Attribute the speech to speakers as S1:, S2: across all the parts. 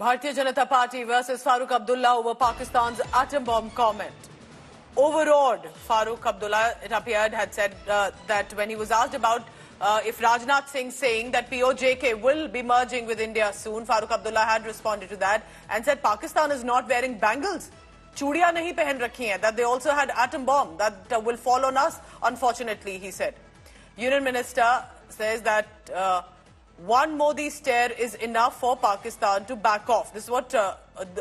S1: Bharatiya Janata Party versus Farooq Abdullah over Pakistan's atom bomb comment. Overawed, Farooq Abdullah, it appeared, had said that when he was asked about if Rajnath Singh saying that POJK will be merging with India soon, Farooq Abdullah had responded to that and said Pakistan is not wearing bangles. Chudiya nahi pehen rakhi hai, that they also had atom bomb that will fall on us, unfortunately, he said. Union Minister says that one Modi stare is enough for Pakistan to back off. This is what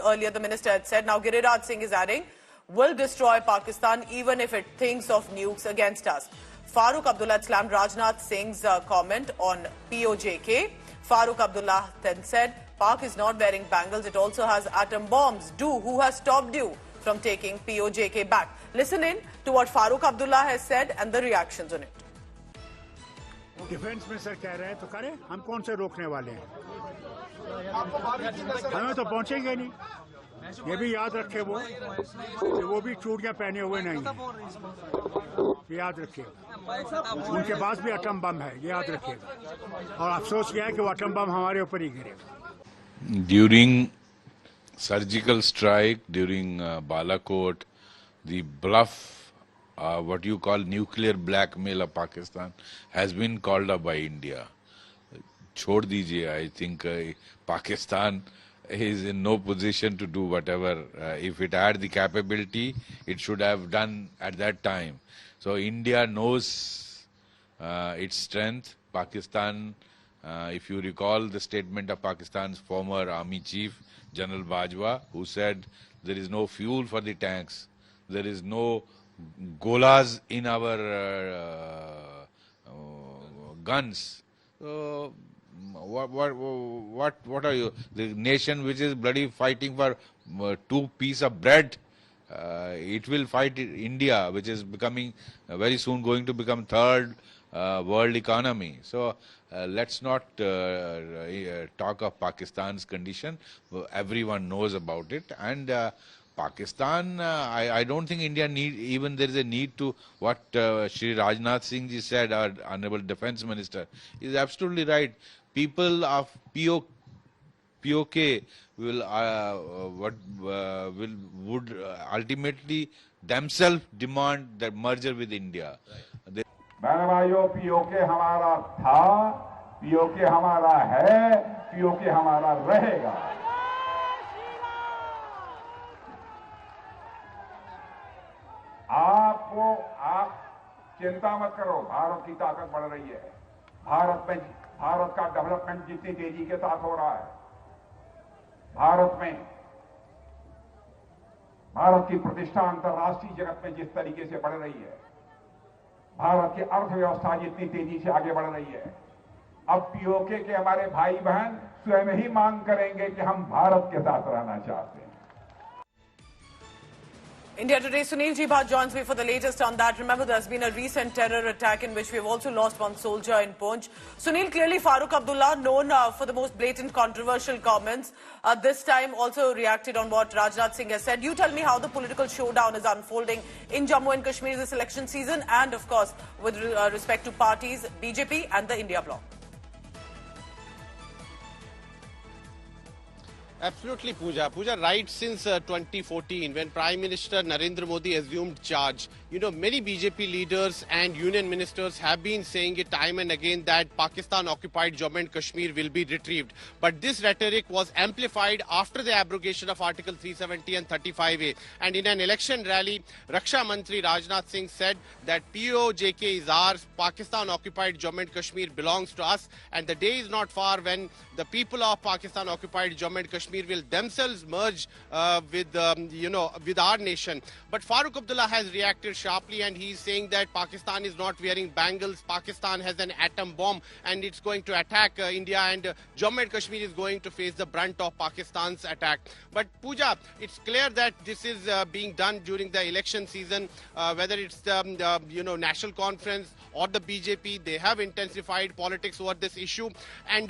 S1: earlier the minister had said. Now Giriraj Singh is adding, will destroy Pakistan even if it thinks of nukes against us. Farooq Abdullah slammed Rajnath Singh's comment on POJK. Farooq Abdullah then said, Pak is not wearing bangles, it also has atom bombs. Who has stopped you from taking POJK back? Listen in to what Farooq Abdullah has said and the reactions on it.
S2: Defence minister कह रहे हैं तो करें, हम कौन से रोकने वाले हैं? हमें तो पहुंचेंगे नहीं। ये भी याद रखे वो भी चूड़ियां पहने हुए नहीं हैं। याद रखिए, उनके पास भी एटम बम है, ये याद रखिएगा। और अफसोस यह है कि वो एटम बम हमारे ऊपर ही गिरेगा।
S3: During surgical strike, during Balakot, the bluff, what you call nuclear blackmail of Pakistan has been called up by India. Chhod dijiye, I think Pakistan is in no position to do whatever. If it had the capability, it should have done at that time. So India knows its strength. Pakistan, if you recall the statement of Pakistan's former army chief, General Bajwa, who said there is no fuel for the tanks, there is no golas in our guns. So what are you? The nation which is bloody fighting for 2 pieces of bread, it will fight India, which is becoming very soon going to become third world economy. So let's not talk of Pakistan's condition. Everyone knows about it, and Pakistan, I don't think India there is a need to what Shri Rajnath Singh ji said, our Honorable Defence Minister, is absolutely right. People of POK would ultimately themselves demand that merger with India.
S4: बहन भाइयों, PoK हमारा था, PoK हमारा है, PoK हमारा रहेगा। आप चिंता मत करो, भारत की ताकत बढ़ रही है। भारत का डेवलपमेंट जितनी तेजी के साथ हो रहा है, भारत की प्रतिष्ठा अंतर्राष्ट्रीय जगत में जिस तरीके से बढ़ रही है, भारत की अर्थव्यवस्था जितनी तेजी से आगे बढ़ रही है, अब पीओके के हमारे भाई बहन स्वयं ही मांग करेंगे कि हम भारत के साथ रहना चाहते हैं।
S1: India Today, Sunil Ji Bhatt joins me for the latest on that. Remember, there's been a recent terror attack in which we've also lost one soldier in Poonch. Sunil, clearly Farooq Abdullah, known for the most blatant controversial comments, this time also reacted on what Rajnath Singh has said. You tell me how the political showdown is unfolding in Jammu and Kashmir this election season, and of course, with respect to parties, BJP and the India bloc.
S5: Absolutely, Pooja. Pooja, right since 2014, when Prime Minister Narendra Modi assumed charge, many BJP leaders and union ministers have been saying it time and again that Pakistan-occupied Jammu and Kashmir will be retrieved. But this rhetoric was amplified after the abrogation of Article 370 and 35A. And in an election rally, Raksha Mantri Rajnath Singh said that POJK is ours, Pakistan-occupied Jammu and Kashmir belongs to us, and the day is not far when the people of Pakistan-occupied Jammu and Kashmir will themselves merge with our nation. But Farooq Abdullah has reacted sharply, and he's saying that Pakistan is not wearing bangles. Pakistan has an atom bomb and it's going to attack India, and Jammu and Kashmir is going to face the brunt of Pakistan's attack. But Pooja, it's clear that this is being done during the election season, whether it's the National Conference or the BJP. They have intensified politics over this issue. And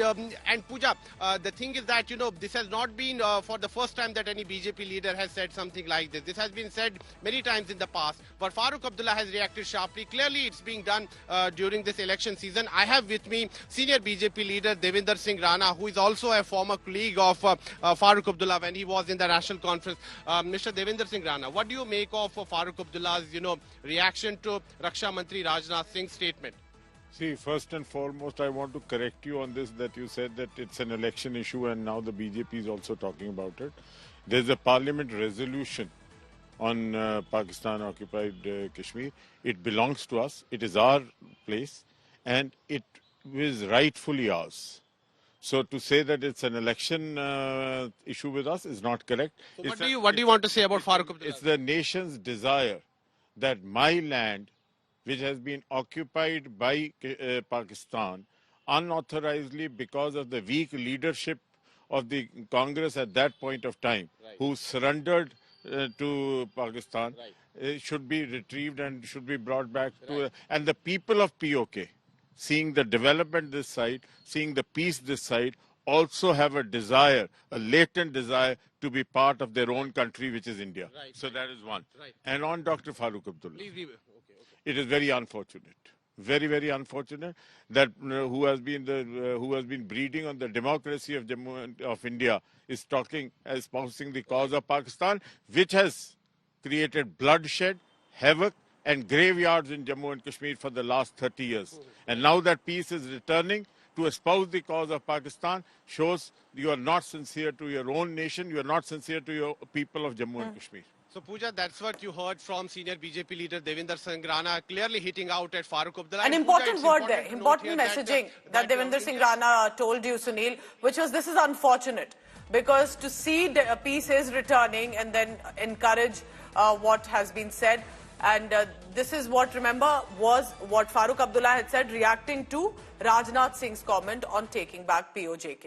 S5: Pooja, the thing is that, this has not been for the first time that any BJP leader has said something like this. This has been said many times in the past. But Farooq Abdullah has reacted sharply. Clearly, it's being done during this election season. I have with me senior BJP leader Devinder Singh Rana, who is also a former colleague of Farooq Abdullah when he was in the national conference. Mr. Devinder Singh Rana, what do you make of Farooq Abdullah's, reaction to Raksha Mantri Rajnath Singh's statement?
S6: See, first and foremost, I want to correct you on this, that you said that it's an election issue and now the BJP is also talking about it. There's a parliament resolution on Pakistan-occupied Kashmir. It belongs to us. It is our place and it is rightfully ours. So to say that it's an election issue with us is not correct.
S5: So what do you want to say about Farooq Abdullah?
S6: It's the nation's desire that my land, which has been occupied by Pakistan unauthorizedly because of the weak leadership of the Congress at that point of time, who surrendered to Pakistan, should be retrieved and should be brought back to... And the people of POK, seeing the development this side, seeing the peace this side, also have a desire, a latent desire to be part of their own country, which is India. So that is one. And on Dr. Farooq Abdullah. It is very unfortunate, very, very unfortunate that who has been breeding on the democracy of of India is espousing the cause of Pakistan, which has created bloodshed, havoc, and graveyards in Jammu and Kashmir for the last 30 years. And now that peace is returning to espouse the cause of Pakistan shows you are not sincere to your own nation, you are not sincere to your people of Jammu and Kashmir.
S5: So, Pooja, that's what you heard from senior BJP leader Devinder Singh Rana, clearly hitting out at Farooq Abdullah.
S1: An important word there, important messaging that Devinder Singh Rana told you, Sunil, which was this is unfortunate because to see the peace is returning and then encourage what has been said. And this is what, remember, was what Farooq Abdullah had said reacting to Rajnath Singh's comment on taking back POJK.